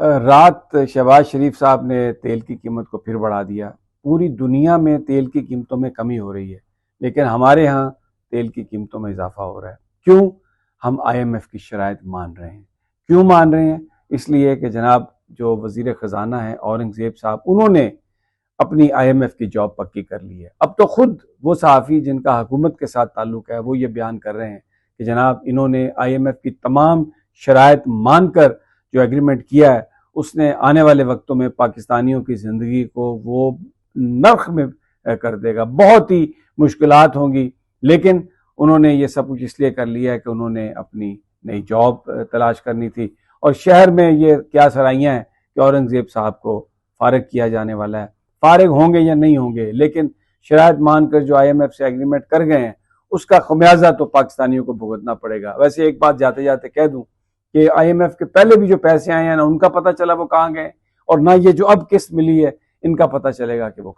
रात शहबाज शरीफ साहब ने तेल की कीमत को फिर बढ़ा दिया। पूरी दुनिया में तेल की कीमतों में कमी हो रही है, लेकिन हमारे यहाँ तेल की कीमतों में इजाफा हो रहा है। क्यों? हम IMF की शराइत मान रहे हैं। क्यों मान रहे हैं? इसलिए कि जनाब जो वजीर खजाना है औरंगजेब साहब, उन्होंने अपनी IMF की जॉब पक्की कर ली है। अब तो खुद वो सहाफ़ी जिनका हुकूमत के साथ ताल्लुक है वो ये बयान कर रहे हैं कि जनाब इन्होंने IMF की तमाम शराइत मानकर जो एग्रीमेंट किया है उसने आने वाले वक्तों में पाकिस्तानियों की ज़िंदगी को वो नर्क में कर देगा। बहुत ही मुश्किलात होंगी, लेकिन उन्होंने ये सब कुछ इसलिए कर लिया है कि उन्होंने अपनी नई जॉब तलाश करनी थी। और शहर में ये क्या सराइयाँ हैं कि औरंगजेब साहब को फारिग किया जाने वाला है। फारिग होंगे या नहीं होंगे, लेकिन शराइत मानकर जो IMF से एग्रीमेंट कर गए हैं उसका खमियाजा तो पाकिस्तानियों को भुगतना पड़ेगा। वैसे एक बात जाते जाते कह दूं कि IMF के पहले भी जो पैसे आए हैं ना उनका पता चला वो कहाँ गए, और ना ये जो अब किस्त मिली है इनका पता चलेगा कि वो